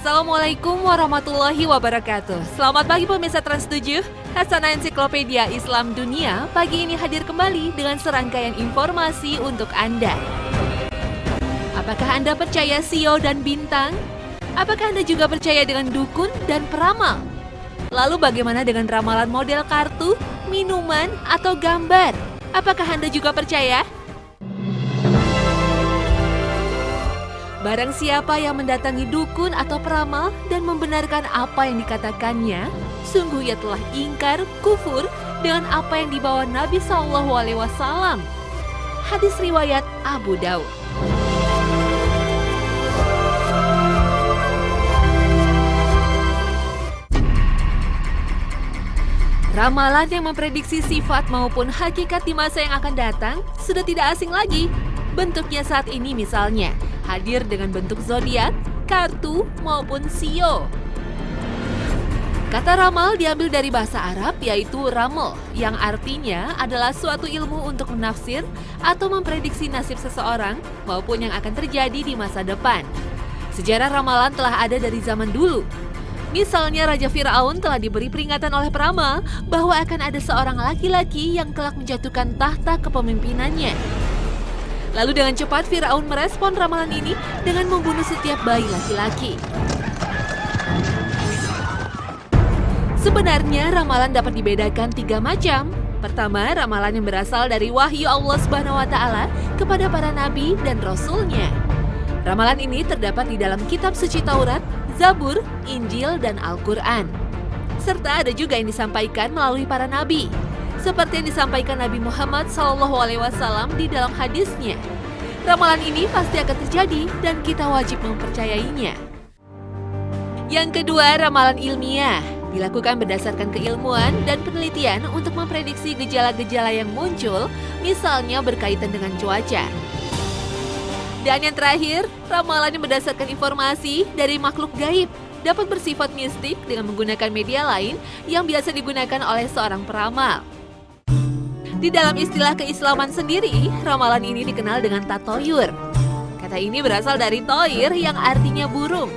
Assalamualaikum warahmatullahi wabarakatuh. Selamat pagi pemirsa Trans 7. Hasanah Ensiklopedia Islam Dunia pagi ini hadir kembali dengan serangkaian informasi untuk Anda. Apakah Anda percaya sio dan bintang? Apakah Anda juga percaya dengan dukun dan peramal? Lalu bagaimana dengan ramalan model kartu, minuman, atau gambar? Apakah Anda juga percaya? Barang siapa yang mendatangi dukun atau peramal dan membenarkan apa yang dikatakannya, sungguh ia telah ingkar, kufur dengan apa yang dibawa Nabi SAW. Hadis riwayat Abu Daud. Ramalan yang memprediksi sifat maupun hakikat di masa yang akan datang sudah tidak asing lagi. Bentuknya saat ini misalnya hadir dengan bentuk zodiak, kartu, maupun sio. Kata ramal diambil dari bahasa Arab yaitu ramel, yang artinya adalah suatu ilmu untuk menafsir atau memprediksi nasib seseorang maupun yang akan terjadi di masa depan. Sejarah ramalan telah ada dari zaman dulu. Misalnya Raja Firaun telah diberi peringatan oleh peramal bahwa akan ada seorang laki-laki yang kelak menjatuhkan tahta kepemimpinannya. Lalu dengan cepat Firaun merespon ramalan ini dengan membunuh setiap bayi laki-laki. Sebenarnya ramalan dapat dibedakan 3 macam. Pertama, ramalan yang berasal dari wahyu Allah SWT kepada para nabi dan rasulnya. Ramalan ini terdapat di dalam kitab suci Taurat, Zabur, Injil, dan Al-Quran. Serta ada juga yang disampaikan melalui para nabi, seperti yang disampaikan Nabi Muhammad SAW di dalam hadisnya. Ramalan ini pasti akan terjadi dan kita wajib mempercayainya. Yang kedua, ramalan ilmiah. Dilakukan berdasarkan keilmuan dan penelitian untuk memprediksi gejala-gejala yang muncul, misalnya berkaitan dengan cuaca. Dan yang terakhir, ramalan yang berdasarkan informasi dari makhluk gaib dapat bersifat mistik dengan menggunakan media lain yang biasa digunakan oleh seorang peramal. Di dalam istilah keislaman sendiri, ramalan ini dikenal dengan tatoyur. Kata ini berasal dari toir yang artinya burung.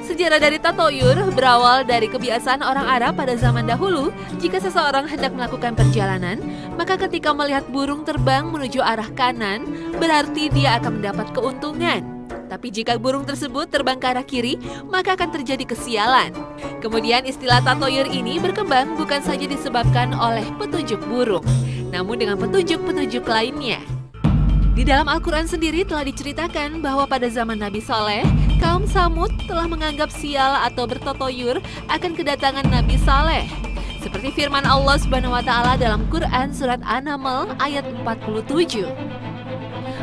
Sejarah dari tatoyur berawal dari kebiasaan orang Arab pada zaman dahulu. Jika seseorang hendak melakukan perjalanan, maka ketika melihat burung terbang menuju arah kanan, berarti dia akan mendapat keuntungan. Tapi jika burung tersebut terbang ke arah kiri, maka akan terjadi kesialan. Kemudian istilah tatoyur ini berkembang bukan saja disebabkan oleh petunjuk burung, namun dengan petunjuk-petunjuk lainnya. Di dalam Al-Quran sendiri telah diceritakan bahwa pada zaman Nabi Saleh, kaum Samud telah menganggap sial atau bertotoyur akan kedatangan Nabi Saleh. Seperti firman Allah SWT dalam Quran Surat An-Naml ayat 47.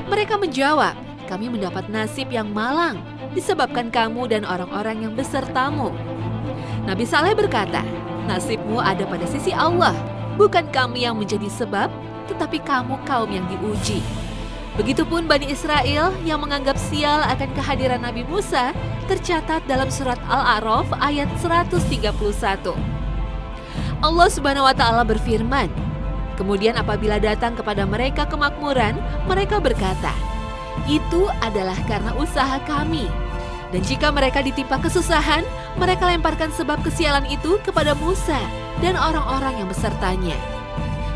Mereka menjawab, kami mendapat nasib yang malang disebabkan kamu dan orang-orang yang besertamu. Nabi Saleh berkata, nasibmu ada pada sisi Allah, bukan kami yang menjadi sebab, tetapi kamu kaum yang diuji. Begitupun Bani Israel yang menganggap sial akan kehadiran Nabi Musa tercatat dalam surat Al-A'raf ayat 131. Allah Subhanahu wa Ta'ala berfirman, kemudian apabila datang kepada mereka kemakmuran, mereka berkata, itu adalah karena usaha kami. Dan jika mereka ditimpa kesusahan, mereka lemparkan sebab kesialan itu kepada Musa dan orang-orang yang besertanya.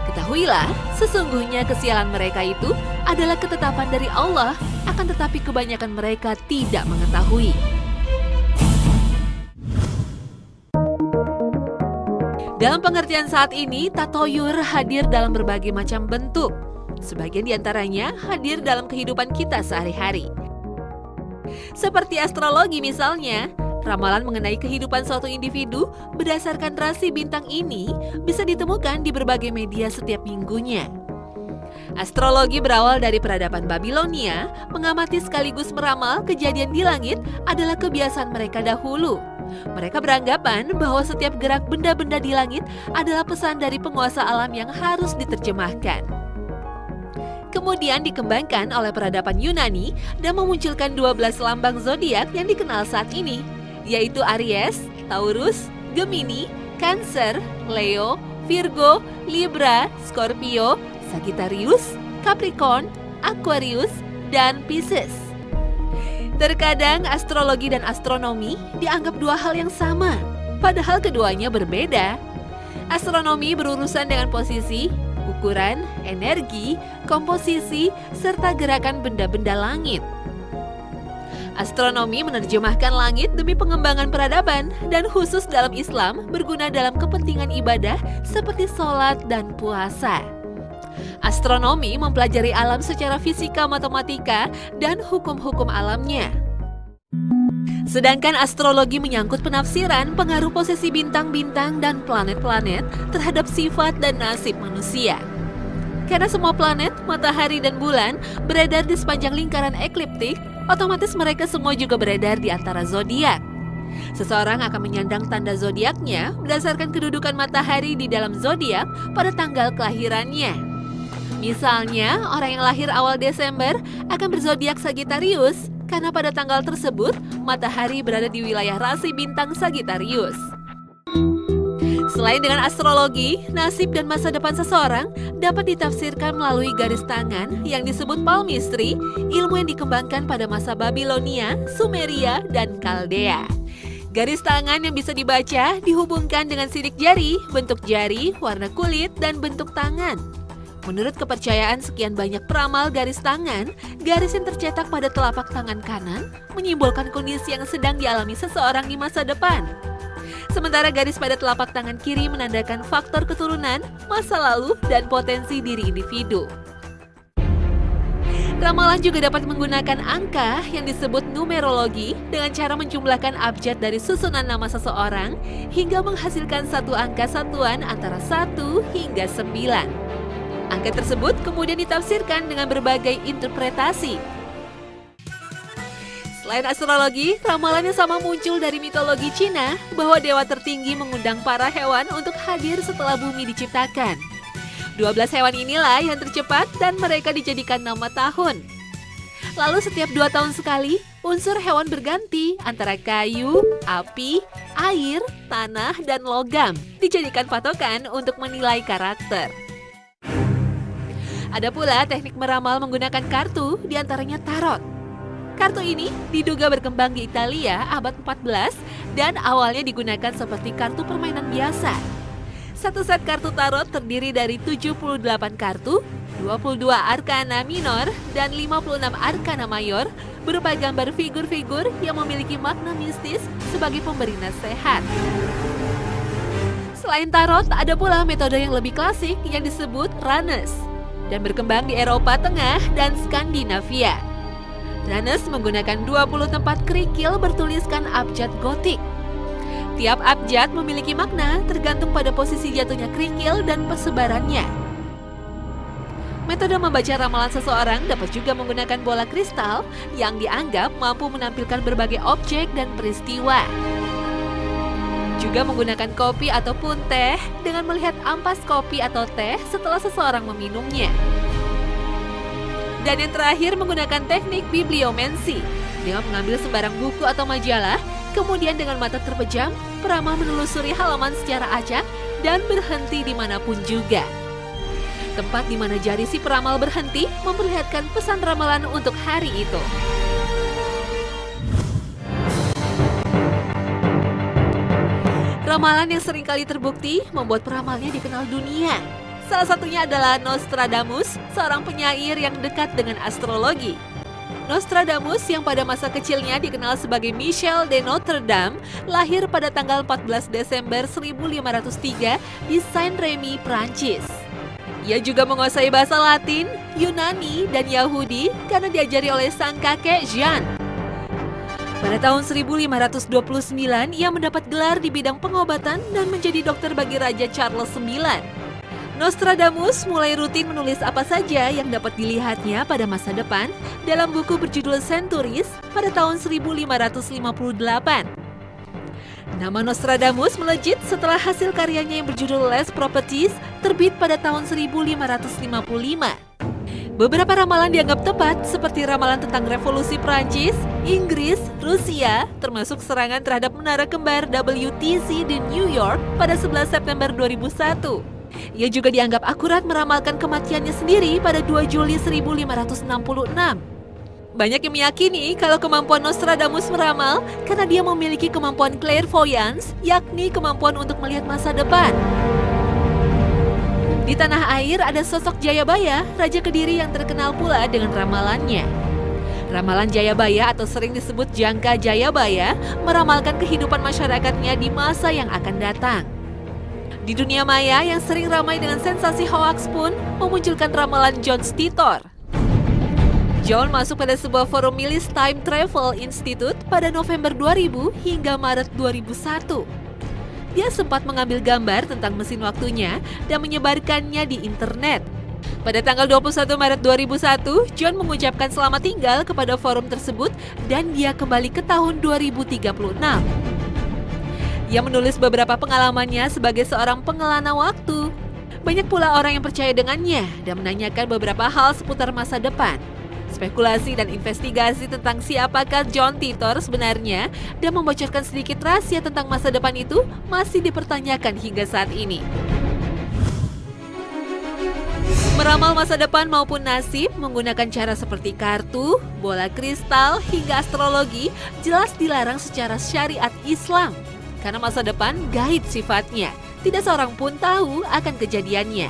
Ketahuilah, sesungguhnya kesialan mereka itu adalah ketetapan dari Allah, akan tetapi kebanyakan mereka tidak mengetahui. Dalam pengertian saat ini, tatoyur hadir dalam berbagai macam bentuk. Sebagian diantaranya hadir dalam kehidupan kita sehari-hari. Seperti astrologi misalnya, ramalan mengenai kehidupan suatu individu berdasarkan rasi bintang ini bisa ditemukan di berbagai media setiap minggunya. Astrologi berawal dari peradaban Babilonia, mengamati sekaligus meramal kejadian di langit adalah kebiasaan mereka dahulu. Mereka beranggapan bahwa setiap gerak benda-benda di langit adalah pesan dari penguasa alam yang harus diterjemahkan. Kemudian dikembangkan oleh peradaban Yunani dan memunculkan 12 lambang zodiak yang dikenal saat ini, yaitu Aries, Taurus, Gemini, Cancer, Leo, Virgo, Libra, Scorpio, Sagittarius, Capricorn, Aquarius, dan Pisces. Terkadang astrologi dan astronomi dianggap dua hal yang sama, padahal keduanya berbeda. Astronomi berurusan dengan posisi, ukuran, energi, komposisi, serta gerakan benda-benda langit. Astronomi menerjemahkan langit demi pengembangan peradaban dan khusus dalam Islam berguna dalam kepentingan ibadah seperti sholat dan puasa. Astronomi mempelajari alam secara fisika, matematika, dan hukum-hukum alamnya. Sedangkan astrologi menyangkut penafsiran pengaruh posisi bintang-bintang dan planet-planet terhadap sifat dan nasib manusia. Karena semua planet, matahari, dan bulan beredar di sepanjang lingkaran ekliptik, otomatis mereka semua juga beredar di antara zodiak. Seseorang akan menyandang tanda zodiaknya berdasarkan kedudukan matahari di dalam zodiak pada tanggal kelahirannya. Misalnya, orang yang lahir awal Desember akan berzodiak Sagittarius karena pada tanggal tersebut matahari berada di wilayah rasi bintang Sagittarius. Selain dengan astrologi, nasib dan masa depan seseorang dapat ditafsirkan melalui garis tangan yang disebut palmistry, ilmu yang dikembangkan pada masa Babilonia, Sumeria, dan Kaldea. Garis tangan yang bisa dibaca dihubungkan dengan sidik jari, bentuk jari, warna kulit, dan bentuk tangan. Menurut kepercayaan sekian banyak peramal garis tangan, garis yang tercetak pada telapak tangan kanan menyimbolkan kondisi yang sedang dialami seseorang di masa depan. Sementara garis pada telapak tangan kiri menandakan faktor keturunan, masa lalu, dan potensi diri individu. Ramalan juga dapat menggunakan angka yang disebut numerologi dengan cara menjumlahkan abjad dari susunan nama seseorang hingga menghasilkan satu angka satuan antara 1 hingga 9. Angka tersebut kemudian ditafsirkan dengan berbagai interpretasi. Selain astrologi, ramalan yang sama muncul dari mitologi Cina bahwa dewa tertinggi mengundang para hewan untuk hadir setelah bumi diciptakan. 12 hewan inilah yang tercepat dan mereka dijadikan nama tahun. Lalu setiap 2 tahun sekali, unsur hewan berganti antara kayu, api, air, tanah, dan logam dijadikan patokan untuk menilai karakter. Ada pula teknik meramal menggunakan kartu, diantaranya tarot. Kartu ini diduga berkembang di Italia abad 14 dan awalnya digunakan seperti kartu permainan biasa. Satu set kartu tarot terdiri dari 78 kartu, 22 arkana minor, dan 56 arkana mayor berupa gambar figur-figur yang memiliki makna mistis sebagai pemberi nasihat. Selain tarot, ada pula metode yang lebih klasik yang disebut Ranes dan berkembang di Eropa Tengah dan Skandinavia. Ranes menggunakan 20 tempat kerikil bertuliskan abjad gotik. Tiap abjad memiliki makna tergantung pada posisi jatuhnya kerikil dan persebarannya. Metode membaca ramalan seseorang dapat juga menggunakan bola kristal yang dianggap mampu menampilkan berbagai objek dan peristiwa. Juga menggunakan kopi ataupun teh dengan melihat ampas kopi atau teh setelah seseorang meminumnya. Dan yang terakhir menggunakan teknik bibliomancy dengan mengambil sembarang buku atau majalah, kemudian dengan mata terpejam, peramal menelusuri halaman secara acak dan berhenti dimanapun juga. Tempat di mana jari si peramal berhenti memperlihatkan pesan ramalan untuk hari itu. Ramalan yang seringkali terbukti membuat peramalnya dikenal dunia. Salah satunya adalah Nostradamus, seorang penyair yang dekat dengan astrologi. Nostradamus yang pada masa kecilnya dikenal sebagai Michel de Notre Dame, lahir pada tanggal 14 Desember 1503 di Saint-Rémy, Prancis. Ia juga menguasai bahasa Latin, Yunani, dan Yahudi karena diajari oleh sang kakek Jean. Pada tahun 1529, ia mendapat gelar di bidang pengobatan dan menjadi dokter bagi Raja Charles IX. Nostradamus mulai rutin menulis apa saja yang dapat dilihatnya pada masa depan dalam buku berjudul Centuries pada tahun 1558. Nama Nostradamus melejit setelah hasil karyanya yang berjudul Les Prophètes terbit pada tahun 1555. Beberapa ramalan dianggap tepat seperti ramalan tentang revolusi Prancis, Inggris, Rusia, termasuk serangan terhadap menara kembar WTC di New York pada 11 September 2001. Ia juga dianggap akurat meramalkan kematiannya sendiri pada 2 Juli 1566. Banyak yang meyakini kalau kemampuan Nostradamus meramal karena dia memiliki kemampuan clairvoyance, yakni kemampuan untuk melihat masa depan. Di tanah air ada sosok Jayabaya, Raja Kediri yang terkenal pula dengan ramalannya. Ramalan Jayabaya atau sering disebut Jangka Jayabaya meramalkan kehidupan masyarakatnya di masa yang akan datang. Di dunia maya yang sering ramai dengan sensasi hoaks pun memunculkan ramalan John Titor. John masuk pada sebuah forum milis Time Travel Institute pada November 2000 hingga Maret 2001. Dia sempat mengambil gambar tentang mesin waktunya dan menyebarkannya di internet. Pada tanggal 21 Maret 2001, John mengucapkan selamat tinggal kepada forum tersebut dan dia kembali ke tahun 2036. Ia menulis beberapa pengalamannya sebagai seorang pengelana waktu. Banyak pula orang yang percaya dengannya dan menanyakan beberapa hal seputar masa depan. Spekulasi dan investigasi tentang siapakah John Titor sebenarnya dan membocorkan sedikit rahasia tentang masa depan itu masih dipertanyakan hingga saat ini. Meramal masa depan maupun nasib menggunakan cara seperti kartu, bola kristal, hingga astrologi jelas dilarang secara syariat Islam. Karena masa depan gaib sifatnya, tidak seorang pun tahu akan kejadiannya.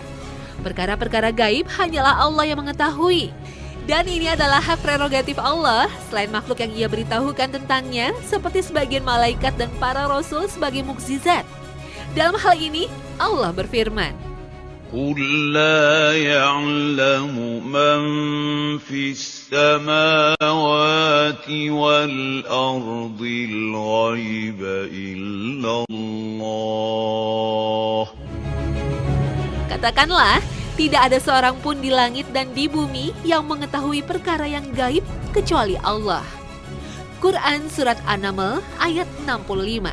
Perkara-perkara gaib hanyalah Allah yang mengetahui. Dan ini adalah hak prerogatif Allah, selain makhluk yang ia beritahukan tentangnya, seperti sebagian malaikat dan para rasul sebagai mukjizat. Dalam hal ini, Allah berfirman, قُل لَّا يَعْلَمُ مَن فِي السَّمَاوَاتِ وَالْأَرْضِ الْغَيْبَ إِلَّا اللَّهُ. Katakanlah, tidak ada seorang pun di langit dan di bumi yang mengetahui perkara yang gaib kecuali Allah. Quran Surat An-Naml ayat 65.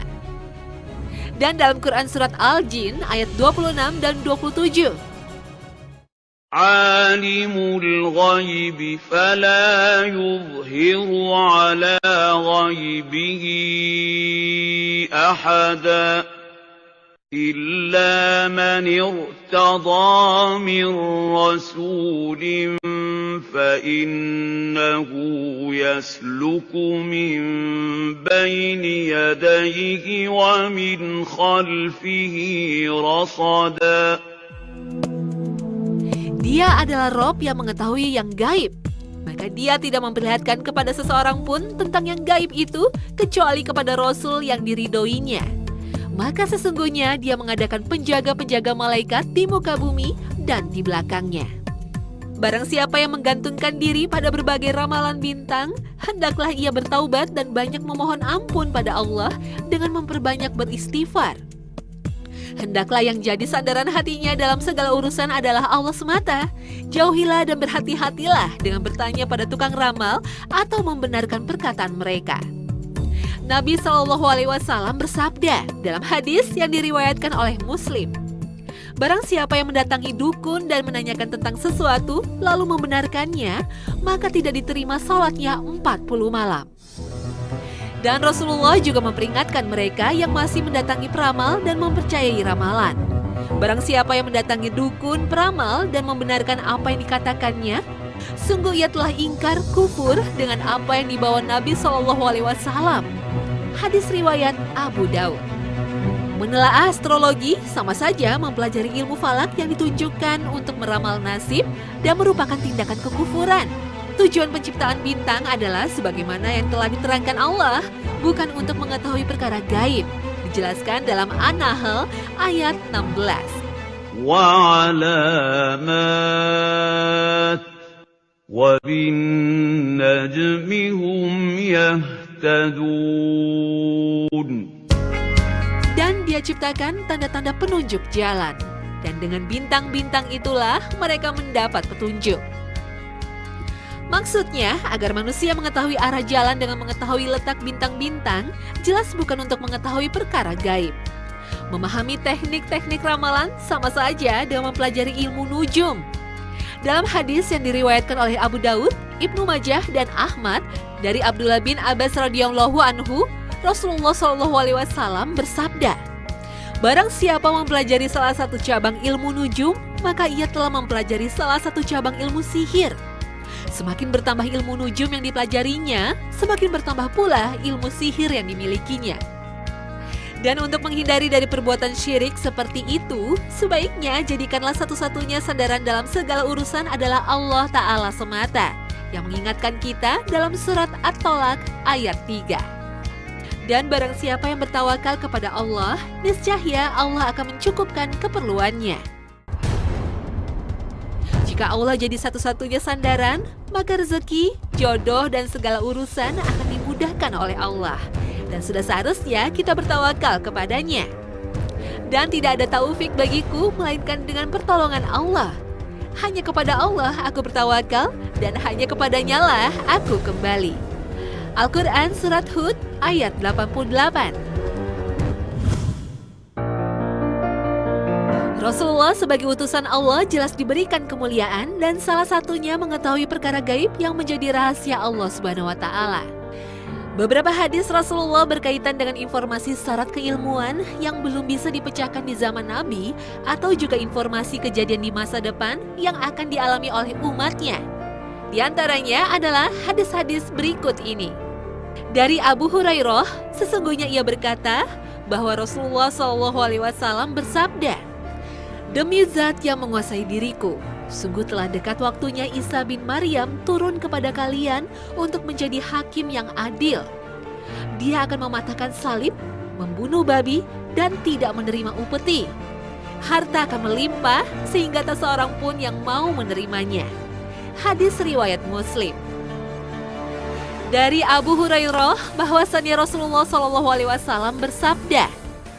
Dan dalam Quran Surat Al-Jin ayat 26 dan 27. Alimul ghaibi fala yuzhiru ala ghaibihi ahada. إلا من ارتضى من رسول فإنه يسلك من بين يديه ومن خلفه رصدا. Dia adalah Rob yang mengetahui yang gaib. Maka dia tidak memperlihatkan kepada seseorang pun tentang yang gaib itu kecuali kepada Rasul yang diridhoinya. Maka sesungguhnya dia mengadakan penjaga-penjaga malaikat di muka bumi dan di belakangnya. Barang siapa yang menggantungkan diri pada berbagai ramalan bintang, hendaklah ia bertaubat dan banyak memohon ampun pada Allah dengan memperbanyak beristighfar. Hendaklah yang jadi sandaran hatinya dalam segala urusan adalah Allah semata. Jauhilah dan berhati-hatilah dengan bertanya pada tukang ramal atau membenarkan perkataan mereka. Nabi SAW bersabda dalam hadis yang diriwayatkan oleh Muslim, barang siapa yang mendatangi dukun dan menanyakan tentang sesuatu lalu membenarkannya, maka tidak diterima sholatnya 40 malam. Dan Rasulullah juga memperingatkan mereka yang masih mendatangi peramal dan mempercayai ramalan. Barang siapa yang mendatangi dukun, peramal dan membenarkan apa yang dikatakannya, sungguh ia telah ingkar kufur dengan apa yang dibawa Nabi SAW. Hadis riwayat Abu Daud. Menelaah astrologi sama saja mempelajari ilmu falak yang ditunjukkan untuk meramal nasib dan merupakan tindakan kekufuran. Tujuan penciptaan bintang adalah sebagaimana yang telah diterangkan Allah, bukan untuk mengetahui perkara gaib. Dijelaskan dalam An-Nahl ayat 16. وَعَلَامَاتٍ وَبِالنَّجْمِ هُمْ يَهْتَدُونَ. Dan dia ciptakan tanda-tanda penunjuk jalan. Dan dengan bintang-bintang itulah mereka mendapat petunjuk. Maksudnya, agar manusia mengetahui arah jalan dengan mengetahui letak bintang-bintang, jelas bukan untuk mengetahui perkara gaib. Memahami teknik-teknik ramalan sama saja dengan mempelajari ilmu nujum. Dalam hadis yang diriwayatkan oleh Abu Daud, Ibnu Majah dan Ahmad dari Abdullah bin Abbas radhiyallahu anhu, Rasulullah SAW bersabda, barang siapa mempelajari salah satu cabang ilmu nujum, maka ia telah mempelajari salah satu cabang ilmu sihir. Semakin bertambah ilmu nujum yang dipelajarinya, semakin bertambah pula ilmu sihir yang dimilikinya. Dan untuk menghindari dari perbuatan syirik seperti itu, sebaiknya jadikanlah satu-satunya sandaran dalam segala urusan adalah Allah Ta'ala semata, yang mengingatkan kita dalam surat At-Tolak ayat 3. Dan barang siapa yang bertawakal kepada Allah, niscaya Allah akan mencukupkan keperluannya. Jika Allah jadi satu-satunya sandaran, maka rezeki, jodoh, dan segala urusan akan dimudahkan oleh Allah. Dan sudah seharusnya kita bertawakal kepadanya. Dan tidak ada taufik bagiku melainkan dengan pertolongan Allah. Hanya kepada Allah aku bertawakal dan hanya kepadanya lah aku kembali. Al-Quran Surat Hud ayat 88. Rasulullah sebagai utusan Allah jelas diberikan kemuliaan dan salah satunya mengetahui perkara gaib yang menjadi rahasia Allah Subhanahu wa Ta'ala. Beberapa hadis Rasulullah berkaitan dengan informasi syarat keilmuan yang belum bisa dipecahkan di zaman Nabi atau juga informasi kejadian di masa depan yang akan dialami oleh umatnya. Di antaranya adalah hadis-hadis berikut ini. Dari Abu Hurairah, sesungguhnya ia berkata bahwa Rasulullah SAW bersabda, "Demi Zat yang menguasai diriku, sungguh telah dekat waktunya Isa bin Maryam turun kepada kalian untuk menjadi hakim yang adil. Dia akan mematahkan salib, membunuh babi, dan tidak menerima upeti. Harta akan melimpah sehingga tak seorang pun yang mau menerimanya." Hadis riwayat Muslim. Dari Abu Hurairah bahwasannya Rasulullah SAW bersabda,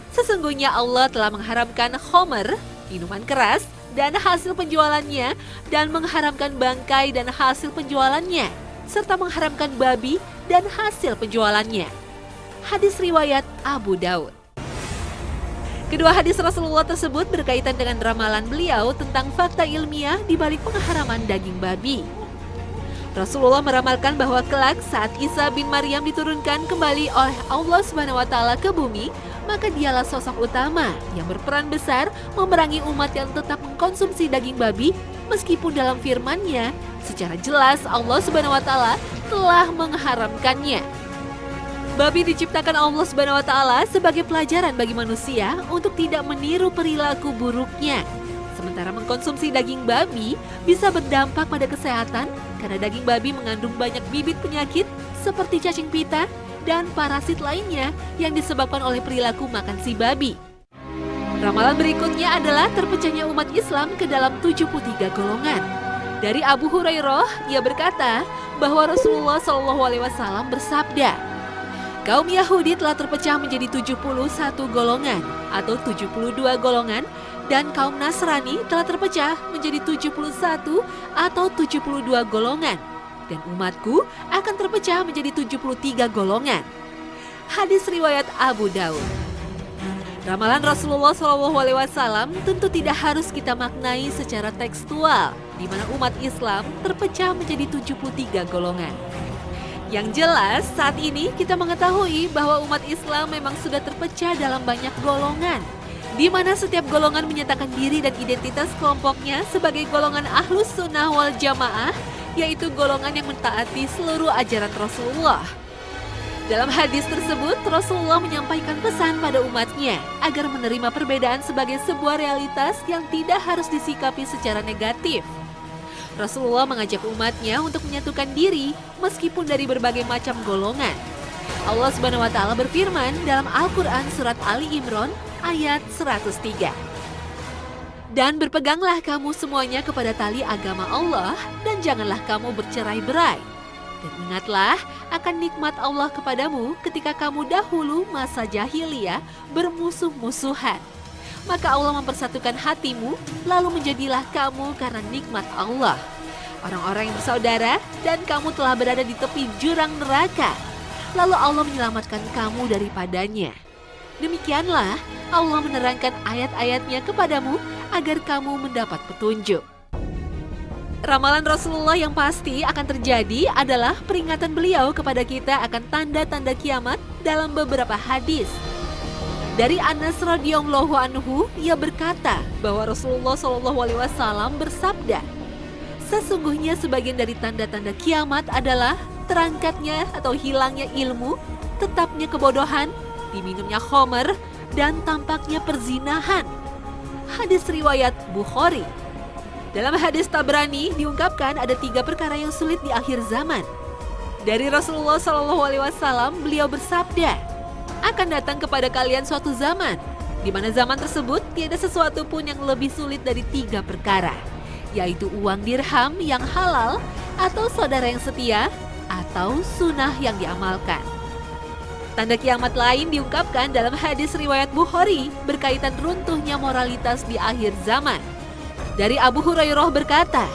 "Sesungguhnya Allah telah mengharamkan khamr, minuman keras, dan hasil penjualannya, dan mengharamkan bangkai dan hasil penjualannya, serta mengharamkan babi dan hasil penjualannya." Hadis riwayat Abu Daud. Kedua hadis Rasulullah tersebut berkaitan dengan ramalan beliau tentang fakta ilmiah di balik pengharaman daging babi. Rasulullah meramalkan bahwa kelak saat Isa bin Maryam diturunkan kembali oleh Allah Subhanahu wa Ta'ala ke bumi, maka dialah sosok utama yang berperan besar memerangi umat yang tetap mengkonsumsi daging babi, meskipun dalam firman-Nya secara jelas Allah Subhanahu wa Ta'ala telah mengharamkannya. Babi diciptakan Allah Subhanahu wa Ta'ala sebagai pelajaran bagi manusia untuk tidak meniru perilaku buruknya. Sementara mengkonsumsi daging babi bisa berdampak pada kesehatan karena daging babi mengandung banyak bibit penyakit seperti cacing pita dan parasit lainnya yang disebabkan oleh perilaku makan si babi. Ramalan berikutnya adalah terpecahnya umat Islam ke dalam 73 golongan. Dari Abu Hurairah, ia berkata bahwa Rasulullah SAW bersabda, "Kaum Yahudi telah terpecah menjadi 71 golongan atau 72 golongan, dan kaum Nasrani telah terpecah menjadi 71 atau 72 golongan. Dan umatku akan terpecah menjadi 73 golongan." Hadis riwayat Abu Daud. Ramalan Rasulullah SAW tentu tidak harus kita maknai secara tekstual, di mana umat Islam terpecah menjadi 73 golongan. Yang jelas saat ini kita mengetahui bahwa umat Islam memang sudah terpecah dalam banyak golongan, di mana setiap golongan menyatakan diri dan identitas kelompoknya sebagai golongan Ahlus Sunnah wal Jamaah, yaitu golongan yang mentaati seluruh ajaran Rasulullah. Dalam hadis tersebut, Rasulullah menyampaikan pesan pada umatnya agar menerima perbedaan sebagai sebuah realitas yang tidak harus disikapi secara negatif. Rasulullah mengajak umatnya untuk menyatukan diri meskipun dari berbagai macam golongan. Allah Subhanahu wa Ta'ala berfirman dalam Al-Quran Surat Ali Imran ayat 103. "Dan berpeganglah kamu semuanya kepada tali agama Allah dan janganlah kamu bercerai-berai. Dan ingatlah akan nikmat Allah kepadamu ketika kamu dahulu masa jahiliyah bermusuh-musuhan. Maka Allah mempersatukan hatimu, lalu menjadilah kamu karena nikmat Allah orang-orang yang bersaudara, dan kamu telah berada di tepi jurang neraka. Lalu Allah menyelamatkan kamu daripadanya. Demikianlah Allah menerangkan ayat-ayatnya kepadamu agar kamu mendapat petunjuk." Ramalan Rasulullah yang pasti akan terjadi adalah peringatan beliau kepada kita akan tanda-tanda kiamat dalam beberapa hadis. Dari Anas radhiyallahu anhu, ia berkata bahwa Rasulullah SAW bersabda, Sesungguhnya sebagian dari tanda-tanda kiamat adalah terangkatnya atau hilangnya ilmu, tetapnya kebodohan, diminumnya khamar, dan tampaknya perzinahan. Hadis riwayat Bukhari. Dalam hadis Tabrani diungkapkan ada 3 perkara yang sulit di akhir zaman. Dari Rasulullah SAW, beliau bersabda, akan datang kepada kalian suatu zaman, di mana zaman tersebut tiada sesuatu pun yang lebih sulit dari 3 perkara, yaitu uang dirham yang halal, atau saudara yang setia, atau sunnah yang diamalkan. Tanda kiamat lain diungkapkan dalam hadis riwayat Bukhari berkaitan runtuhnya moralitas di akhir zaman. Dari Abu Hurairah berkata,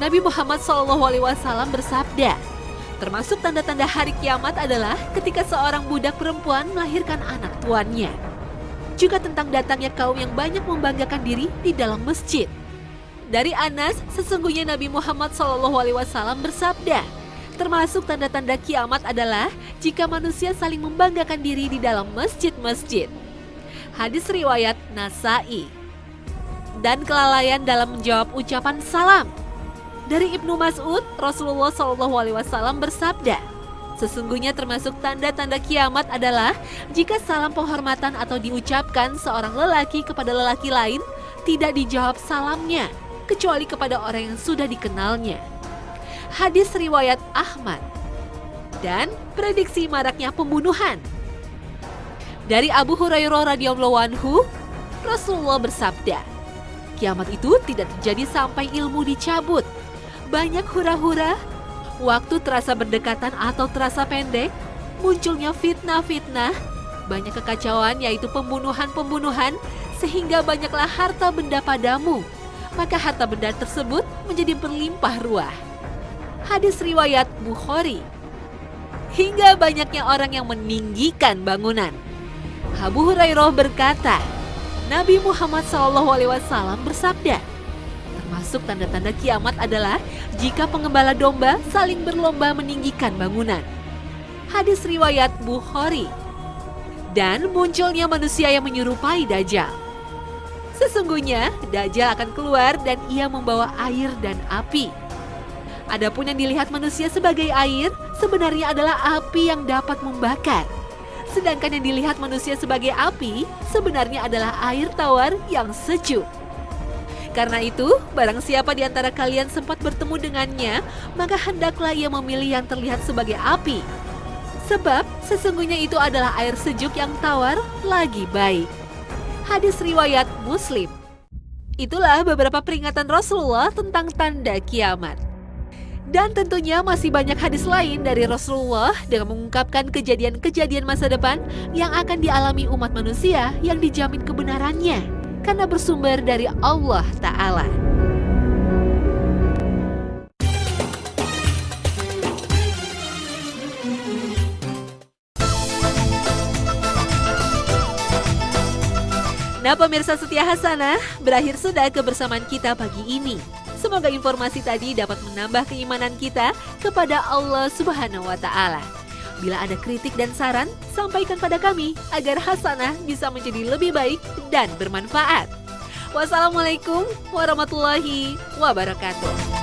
Nabi Muhammad SAW bersabda, termasuk tanda-tanda hari kiamat adalah ketika seorang budak perempuan melahirkan anak tuannya. Juga tentang datangnya kaum yang banyak membanggakan diri di dalam masjid. Dari Anas, sesungguhnya Nabi Muhammad SAW bersabda, termasuk tanda-tanda kiamat adalah jika manusia saling membanggakan diri di dalam masjid-masjid. Hadis riwayat Nasa'i. Dan kelalaian dalam menjawab ucapan salam. Dari Ibnu Mas'ud, Rasulullah SAW bersabda, sesungguhnya termasuk tanda-tanda kiamat adalah jika salam penghormatan atau diucapkan seorang lelaki kepada lelaki lain, tidak dijawab salamnya, kecuali kepada orang yang sudah dikenalnya. Hadis riwayat Ahmad. Dan prediksi maraknya pembunuhan. Dari Abu Hurairah radhiyallahu anhu, Rasulullah bersabda, kiamat itu tidak terjadi sampai ilmu dicabut. Banyak hura-hura, waktu terasa berdekatan atau terasa pendek, munculnya fitnah-fitnah, banyak kekacauan yaitu pembunuhan-pembunuhan, sehingga banyaklah harta benda padamu, maka harta benda tersebut menjadi berlimpah ruah. Hadis riwayat Bukhari. Hingga banyaknya orang yang meninggikan bangunan. Abu Hurairah berkata, Nabi Muhammad SAW bersabda, termasuk tanda-tanda kiamat adalah jika pengembala domba saling berlomba meninggikan bangunan. Hadis riwayat Bukhari. Dan munculnya manusia yang menyerupai Dajjal. Sesungguhnya Dajjal akan keluar dan ia membawa air dan api. Adapun yang dilihat manusia sebagai air sebenarnya adalah api yang dapat membakar. Sedangkan yang dilihat manusia sebagai api sebenarnya adalah air tawar yang sejuk. Karena itu, barang siapa di antara kalian sempat bertemu dengannya, maka hendaklah ia memilih yang terlihat sebagai api. Sebab sesungguhnya itu adalah air sejuk yang tawar lagi baik. Hadis riwayat Muslim. Itulah beberapa peringatan Rasulullah tentang tanda kiamat. Dan tentunya masih banyak hadis lain dari Rasulullah dengan mengungkapkan kejadian-kejadian masa depan yang akan dialami umat manusia yang dijamin kebenarannya karena bersumber dari Allah Ta'ala. Nah pemirsa setia Hasanah, berakhir sudah kebersamaan kita pagi ini. Semoga informasi tadi dapat menambah keimanan kita kepada Allah Subhanahu wa Ta'ala. Bila ada kritik dan saran, sampaikan pada kami agar Hasanah bisa menjadi lebih baik dan bermanfaat. Wassalamualaikum warahmatullahi wabarakatuh.